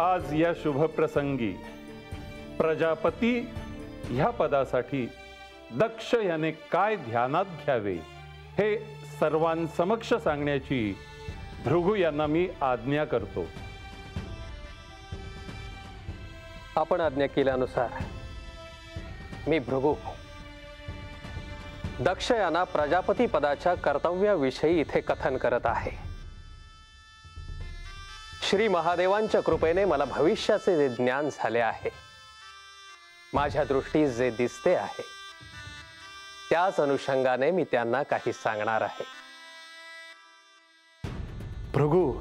आज या शुभ प्रसंगी प्रजापती ह्या पदासाठी दक्ष याने काय ध्यानात घ्यावे हे सर्वांसमक्ष सांगण्याची भृगु यांना मी आज्ञा करतो। आपण आज्ञा केल्यानुसार मी भृगु दक्ष यांना प्रजापती पदाच्या कर्तव्याविषयी इथे कथन करत आहे। श्री महादेवांच्या कृपेने मला भविष्याचे जे ज्ञान झाले आहे, माझ्या दृष्टीस जे दिसते आहे, त्याच अनुषंगाने मी त्यांना काही सांगणार आहे। भृगु,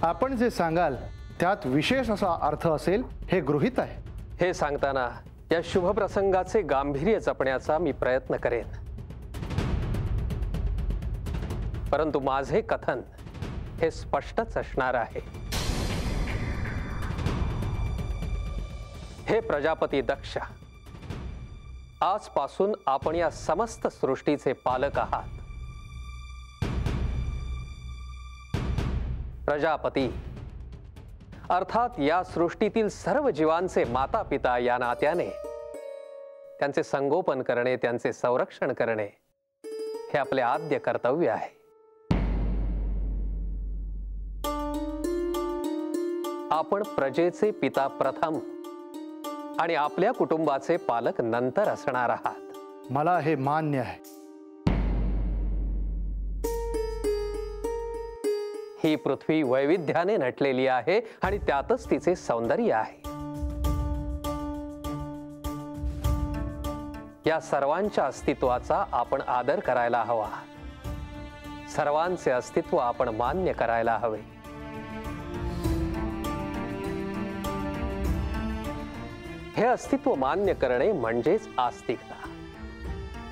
आपण जे सांगाल त्यात विशेष असा अर्थ असेल हे गृहीत आहे। हे सांगताना या शुभ प्रसंगाचे गांभीर्य जपण्याचा मी प्रयत्न करेन, परंतु माझे कथन हे स्पष्टच असणार आहे। हे प्रजापती दक्ष, आजपासून आपण या समस्त सृष्टीचे पालक आहात। प्रजापती अर्थात या सृष्टीतील सर्व जीवांचे माता पिता या नात्याने त्यांचे संगोपन करणे, त्यांचे संरक्षण करणे हे आपले आद्य कर्तव्य आहे। आपण प्रजेचे पिता प्रथम आणि आपल्या कुटुंबाचे पालक नंतर असणार आहात। मला हे मान्य आहे। ही पृथ्वी वैविध्याने नटलेली आहे आणि त्यातच तिचे सौंदर्य आहे। या सर्वांच्या अस्तित्वाचा आपण आदर करायला हवा, सर्वांचे अस्तित्व आपण मान्य करायला हवे। हे अस्तित्व मान्य करणे म्हणजेच आस्तिकता।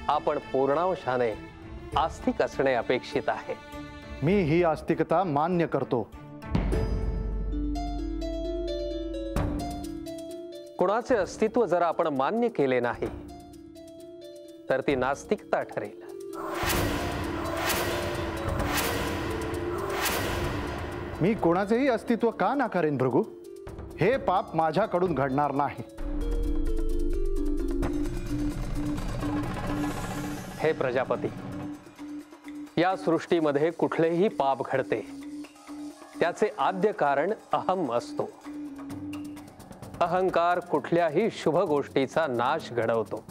आपण पूर्णांशाने आस्तिक असणे अपेक्षित आहे। मी ही आस्तिकता मान्य करतो। कुणाचे अस्तित्व जर आपण मान्य केले नाही तर ती नास्तिकता ठरेल। मी कोणाचेही अस्तित्व का नाकारेन भृगु? हे पाप माझ्याकडून घडणार नाही। हे प्रजापती, या सृष्टीमध्ये कुठलेही पाप घडते त्याचे आद्य कारण अहम असतो। अहंकार कुठल्याही शुभ गोष्टीचा नाश घडवतो।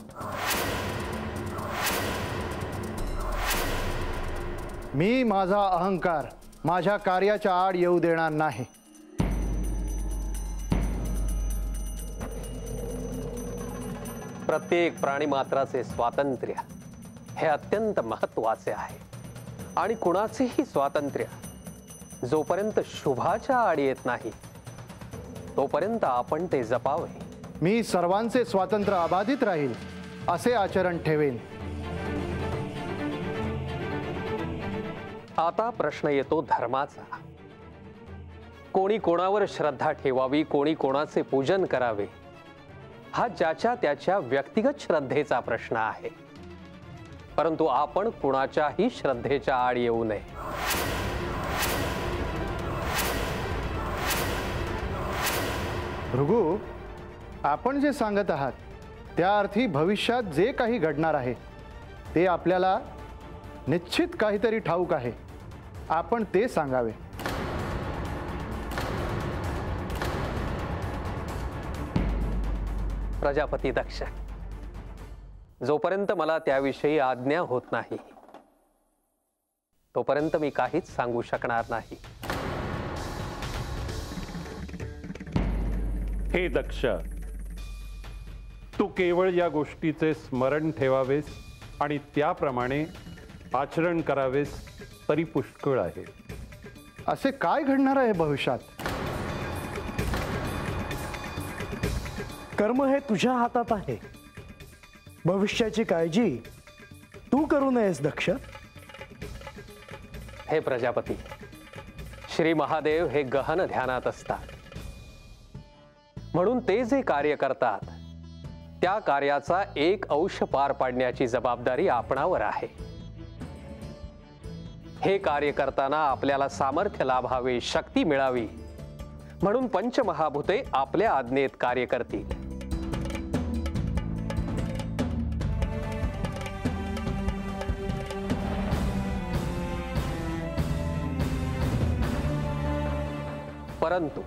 मी माझा अहंकार माझ्या कार्याच्या आड येऊ देणार नाही। प्रत्येक प्राणीमात्राचे स्वातंत्र्य हे अत्यंत महत्त्वाचे आहे आणि कुणाचेही स्वातंत्र्य जोपर्यंत शुभाच्या आड येत नाही तोपर्यंत आपण ते जपावे। मी सर्वांचे स्वातंत्र्य अबाधित राहील असे आचरण ठेवेन। आता प्रश्न येतो धर्माचा। कोणी कोणावर श्रद्धा ठेवावी, कोणी कोणाचे पूजन करावे, हा ज्याच्या त्याच्या व्यक्तिगत श्रद्धेचा प्रश्न आहे, परंतु आपण कुणाच्याही श्रद्धेच्या आड येऊ नये। भृगु, आपण जे सांगत आहात त्या अर्थी भविष्यात जे काही घडणार आहे ते आपल्याला निश्चित काहीतरी ठाऊक आहे। आपण ते सांगावे। प्रजापती दक्ष, जोपर्यंत मला त्याविषयी आज्ञा होत नाही तोपर्यंत मी काहीच सांगू शकणार नाही। हे दक्ष, तू केवळ या गोष्टीचे स्मरण ठेवावेस आणि त्याप्रमाणे आचरण करावेस तरी पुष्कळ आहे। असे काय घडणार आहे भविष्यात? कर्म हे तुझ्या हातात आहे। भविष्याची काळजी तू करू नयेस दक्ष। हे प्रजापती, श्री महादेव हे गहन ध्यानात असतात, म्हणून ते जे कार्य करतात त्या कार्याचा एक अंश पार पाडण्याची जबाबदारी आपणावर आहे। हे कार्य करताना आपल्याला सामर्थ्य लाभावे, शक्ती मिळावी म्हणून पंचमहाभूते आपल्या आज्ञेत कार्य करतील. परंतु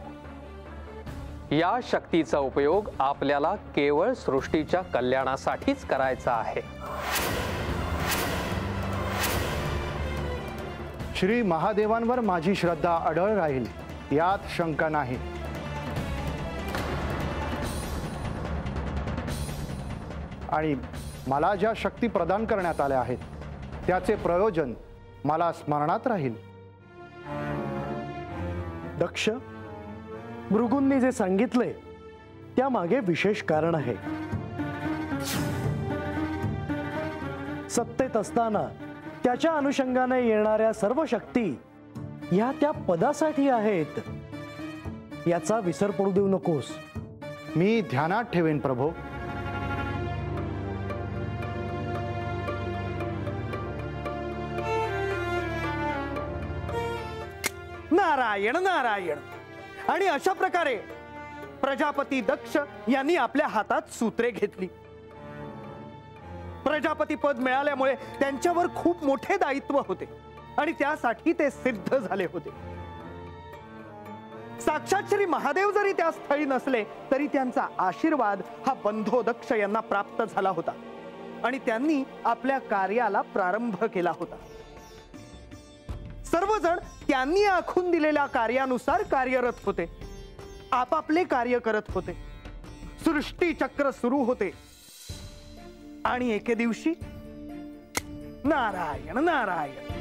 या शक्तीचा उपयोग आपल्याला केवळ सृष्टीच्या कल्याणासाठीच करायचा आहे. श्री महादेवांवर माझी श्रद्धा अढळ राहील, यात शंका नाही. आणि मला ज्या शक्ती प्रदान करण्यात आल्या आहेत त्याचे प्रयोजन मला स्मरणात राहील. दक्ष, भृगूंनी जे सांगितले त्यामागे विशेष कारण आहे. सत्तेत असताना त्याच्या अनुषंगाने येणाऱ्या सर्व शक्ती या त्या पदासाठी आहेत, याचा विसर पडू देऊ नकोस. मी ध्यानात ठेवेन प्रभो. नारायण नारायण. आणि अशा प्रकारे प्रजापती दक्ष यांनी आपल्या हातात सूत्रे घेतली. प्रजापती पद मिळाल्यामुळे त्यांच्यावर खूप मोठे दायित्व होते आणि त्यासाठी ते सिद्ध झाले होते. साक्षात श्री महादेव जरी त्या स्थळी नसले तरी त्यांचा आशीर्वाद हा बंधो दक्ष यांना प्राप्त झाला होता आणि त्यांनी आपल्या कार्याला प्रारंभ केला होता. सर्वजण त्यांनी आखून दिलेल्या कार्यानुसार कार्यरत होते, आपापले कार्य करत होते. सृष्टी चक्र सुरू होते आणि एके दिवशी नारायण नारायण.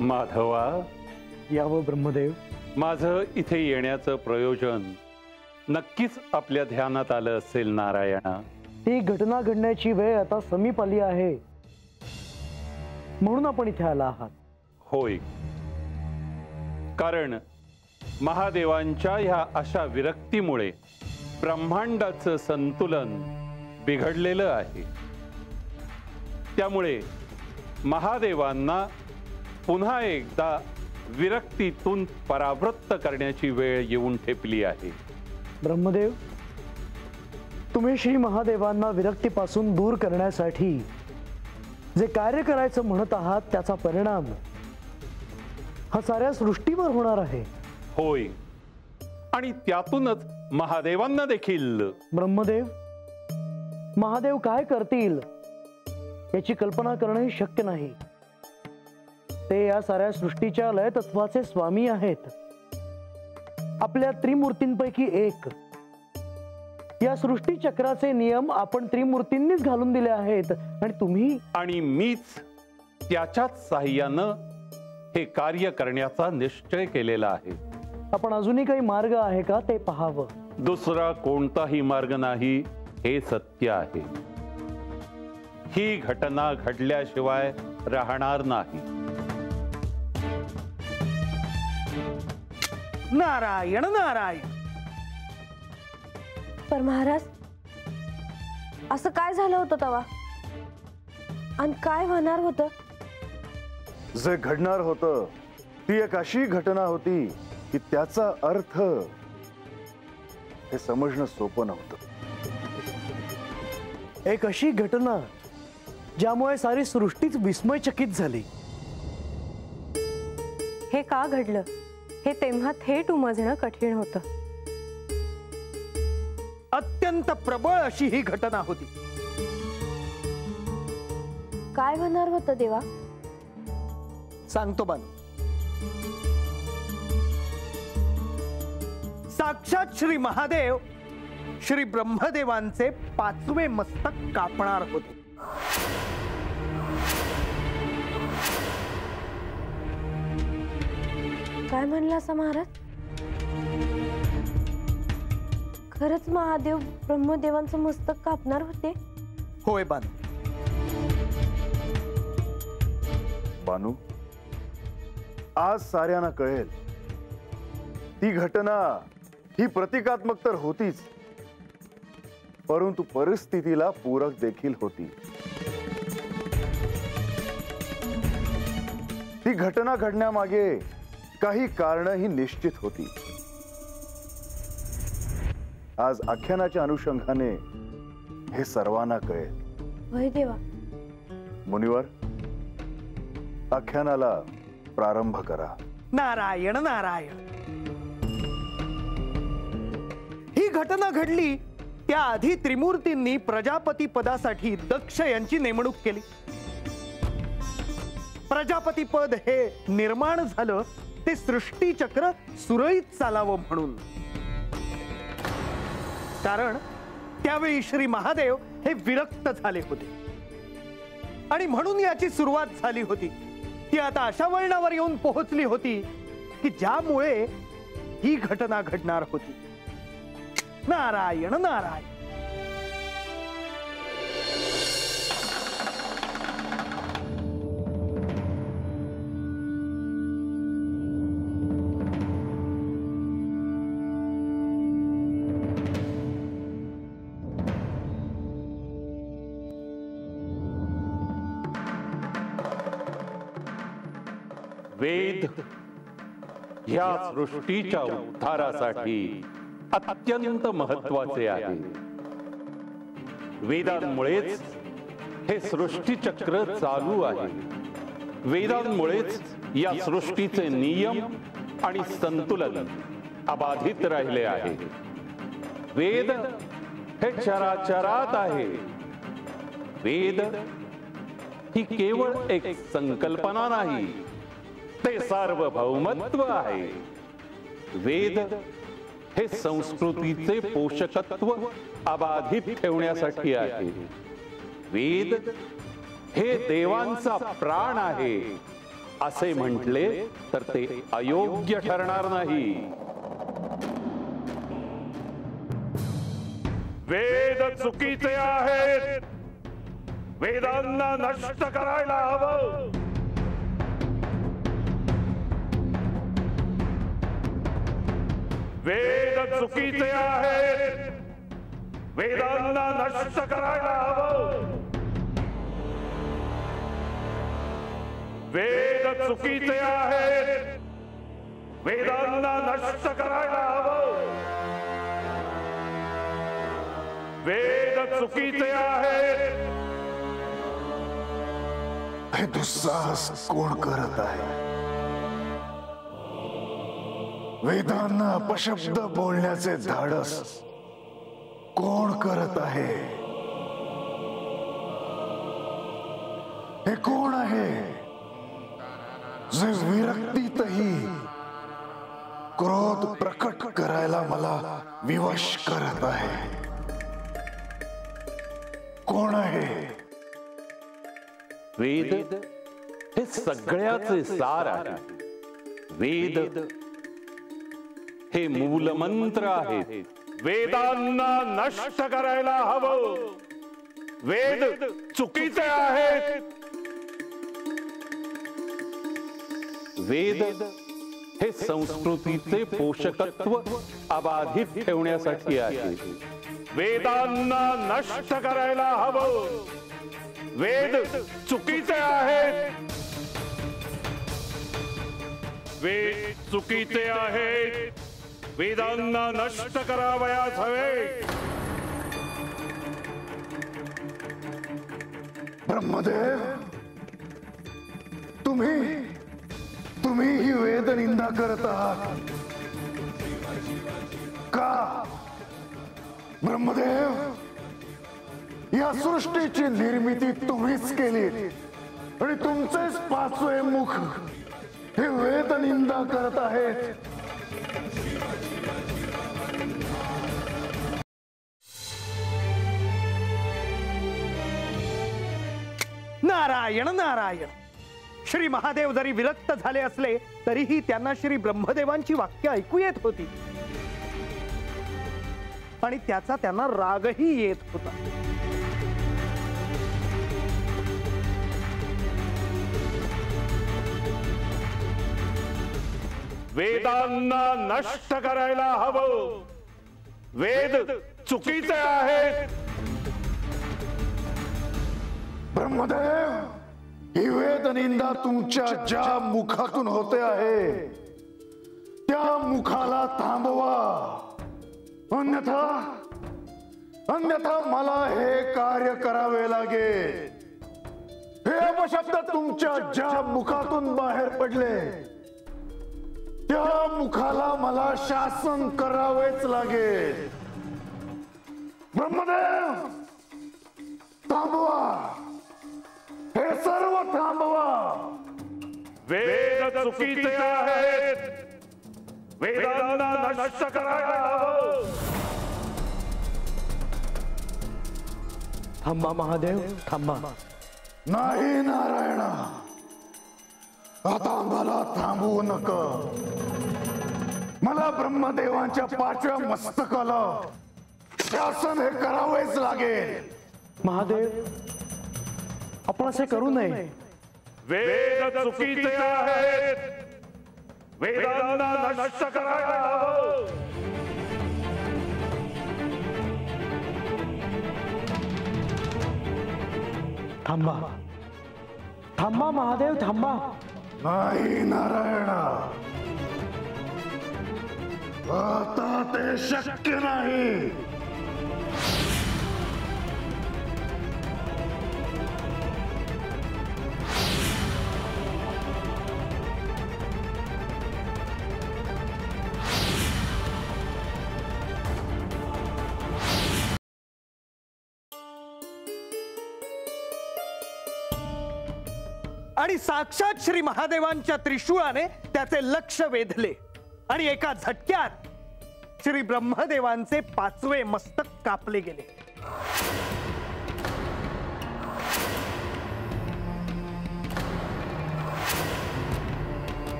माधवा, यावं ब्रह्मदेव. माझं इथे येण्याचं प्रयोजन नक्कीच आपल्या ध्यानात आलं असेल नारायणा. ती घटना घडण्याची वेळ आता समीप आली आहे, म्हणून आपण इथे आला आहात. होय, कारण महादेवांच्या ह्या अशा विरक्तीमुळे ब्रह्मांडाचं संतुलन बिघडलेलं आहे. त्यामुळे महादेवांना पुन्हा एकदा विरक्तीतून परावृत्त करण्याची वेळ येऊन ठेपली आहे. ब्रह्मदेव, तुम्ही श्री महादेवांना विरक्तीपासून दूर करण्यासाठी जे कार्य करायचं म्हणत आहात त्याचा परिणाम हा साऱ्या सृष्टीवर होणार आहे. होय, आणि त्यातूनच महादेवांना देखील. ब्रह्मदेव, महादेव काय करतील याची कल्पना करणंही शक्य नाही. ते या साऱ्या सृष्टीच्या लय तत्वाचे स्वामी आहेत. आपल्या त्रिमूर्तींपैकी एक. या सृष्टी चक्राचे नियम आपण त्रिमूर्तींनीच घालून दिले आहेत आणि तुम्ही आणि मीच त्याच्याच साहाय्यानं हे कार्य करण्याचा निश्चय केलेला आहे. आपण अजूनही काही मार्ग आहे का ते पाहावं. दुसरा कोणताही मार्ग नाही हे सत्य आहे. ही घटना घडल्याशिवाय राहणार नाही. नारायण नारायण. पर महाराज, असं काय झालं होतं तेव्हा आणि काय होणार होतं? जे घडणार होतं ती एक अशी घटना होती की त्याचा अर्थ हे समजणं सोपं नव्हतं. एक अशी घटना ज्यामुळे सारी सृष्टीच विस्मयचकित झाली. हे का घडलं हे तेव्हा थेट उमजणं कठीण होतं. अत्यंत प्रबळ अशी ही घटना होती. काय होणार होतं देवा? सांगतो बान. साक्षात श्री महादेव श्री ब्रह्मदेवांचे 5वे मस्तक कापणार होते. काय म्हणलासा महाराज? खरंच महादेव ब्रह्मदेवांचं मस्तक कापणार होते? होय बान. बानू, आज साऱ्यांना कळेल ती घटना ही प्रतिकात्मक तर होतीच, परंतु परिस्थितीला पूरक देखील होती. ती घटना घडण्यामागे काही कारण ही निश्चित होती. आज आख्यानाच्या अनुषंगाने हे सर्वांना कळेल. वै देवा. मुनिवर, आख्यानाला प्रारंभ करा. नारायण नारायण. ही घटना घडली त्याआधी त्रिमूर्तींनी प्रजापती पदासाठी दक्ष यांची नेमणूक केली. प्रजापती पद हे निर्माण झालं ते सृष्टी चक्र सुरळीत चालावं म्हणून. कारण त्यावेळी श्री महादेव हे विरक्त झाले होते आणि म्हणून याची सुरुवात झाली होती. ती आता अशा वळणावर येऊन पोहोचली होती की ज्यामुळे ही घटना घडणार होती. नारायण नारायण. वेद ह्या सृष्टीच्या उद्धारासाठी अत्यंत महत्वाचे आहे. वेदांमुळेच हे सृष्टी चक्र चालू आहे. वेदांमुळेच या सृष्टीचे नियम आणि संतुलन अबाधित राहिले आहे. वेद हे चराचरात आहे. वेद ही केवळ एक संकल्पना नाही, ते सार्वभौमत्व आहे. वेद हे संस्कृतीचे पोषकत्व अबाधित ठेवण्यासाठी आहे. वेद हे देवांचा प्राण आहे असे म्हटले तर ते अयोग्य ठरणार नाही. वेद चुकीचे आहेत. वेदांना नष्ट करायला हवं. वेद चुकीचे आहेत. वेदांना नष्ट करायला हवं. वेद चुकीचे आहेत. वेदांना नष्ट करायला हवं. वेद चुकीचे आहेत. हे दुस्साहस कोण करत आहे? वेदांना अपशब्द बोलण्याचे धाडस कोण करत आहे? हे कोण आहे जे विरक्तीतही क्रोध प्रकट करायला मला विवश करत आहे? कोण आहे? वेद हे सगळ्याचे सार आहे. वेद हे मूलमंत्र आहेत. वेदांना नष्ट करायला हवं. वेद चुकीचे आहेत. वेद हे संस्कृतीचे पोषकत्व अबाधित ठेवण्यासाठी आहे. वेदांना नष्ट करायला हवं. वेद चुकीचे आहेत. वेद चुकीचे आहेत. वेदांना नष्ट करावयास हवे. ब्रह्मदेव, तुम्ही ही वेद निंदा करत आहात का? ब्रह्मदेव, या सृष्टीची निर्मिती तुम्हीच केली आणि तुमचेच पाचवे मुख हे वेद निंदा करत आहेत. नारायण नारायण. श्री महादेव जरी विरक्त झाले असले तरीही त्यांना श्री ब्रह्मदेवांची वाक्य ऐकू येत होती आणि त्याचा त्यांना रागही येत होता. वेदांना नष्ट करायला हवं. वेद चुकीचे आहेत. ब्रह्मदेव, ही वेदनिंदा तुमच्या ज्या मुखातून होते आहे त्या मुखाला थांबवा, अन्यथा मला हे कार्य करावे लागेल. हे अपशब्द तुमच्या ज्या मुखातून बाहेर पडले त्या मुखाला मला शासन करावेच लागेल. ब्रह्मदेव थांबवा, हे सर्व थांबवा. वेद चुकीचे आहेत, वेदांना नष्ट करायला हवं. थांबा महादेव, थांबा. नाही नारायणा, आता मला थांबवू नका. मला ब्रह्मदेवांच्या 5व्या मस्तकाला शासन हे करावेच लागेल. महादेव, आपण असे करू नये. वेद चुकीचे आहेत, वेदांना नष्ट करायला हवं. थांबा, थांबा महादेव, थांबा. नाही नारायणा, आता ते शक्य नाही. आणि साक्षात श्री महादेवांच्या त्रिशूळाने त्याचे लक्ष वेधले आणि एका झटक्यात श्री ब्रह्मदेवांचे 5वे मस्तक कापले गेले.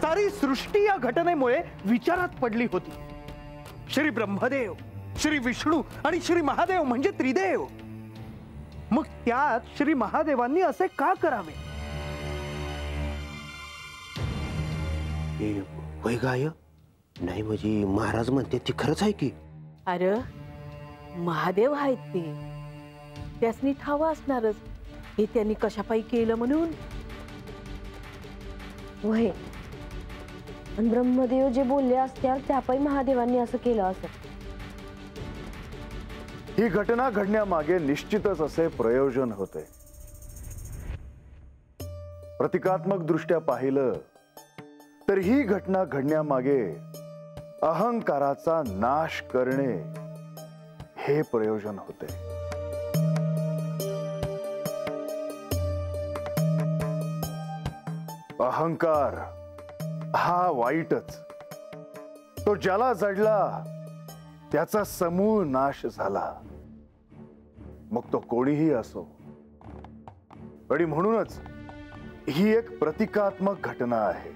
सारी सृष्टी या घटनेमुळे विचारात पडली होती. श्री ब्रह्मदेव, श्री विष्णू आणि श्री महादेव म्हणजे त्रिदेव. मग त्यात श्री महादेवांनी असे का करावे? वैगाय नाही म्हणजे महाराज म्हणते ती खरंच आहे की. अरे महादेव आहेत ते, त्यासनी ठाव असणारच हे त्यांनी कशापायी केलं म्हणून. वय आणि ब्रह्मदेव जे बोलले असत्या त्यापायी महादेवांनी असं केलं असं. ही घटना घडण्यामागे निश्चितच असे प्रयोजन होते. प्रतिकात्मक दृष्ट्या पाहिलं तर ही घटना घडण्यामागे अहंकाराचा नाश करणे हे प्रयोजन होते. अहंकार हा वाईटच. तो ज्याला जडला त्याचा समूळ नाश झाला, मग तो कोणीही असो. आणि म्हणूनच ही एक प्रतिकात्मक घटना आहे.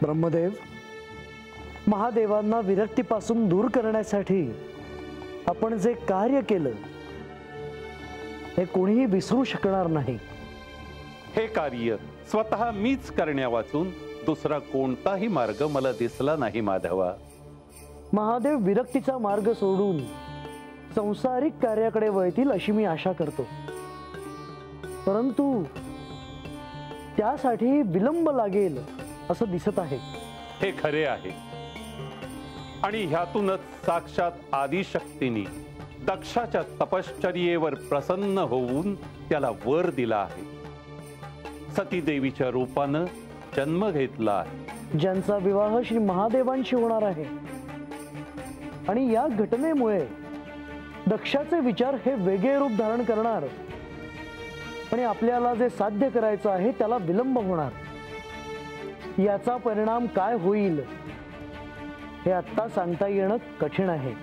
ब्रह्मदेव, महादेवांना विरक्तीपासून दूर करण्यासाठी आपण जे कार्य केलं हे कोणीही विसरू शकणार नाही. हे कार्य स्वतः मीच करण्या वाचून दुसरा कोणताही मार्ग मला दिसला नाही माधवा. महादेव विरक्तीचा मार्ग सोडून संसारिक कार्याकडे वळतील अशी मी आशा करतो. परंतु त्यासाठी विलंब लागेल असं दिसत आहे. हे खरे आहे आणि ह्यातूनच साक्षात आदिशक्तीने दक्षाच्या तपश्चर्येवर प्रसन्न होऊन त्याला वर दिला आहे. सतीदेवीच्या रूपानं जन्म घेतला आहे, ज्यांचा विवाह श्री महादेवांशी होणार आहे. आणि या घटनेमुळे दक्षाचे विचार हे वेगळे रूप धारण करणार आणि आपल्याला जे साध्य करायचं आहे त्याला विलंब होणार. याचा परिणाम काय होईल हे आत्ता सांगता येणं कठीण आहे.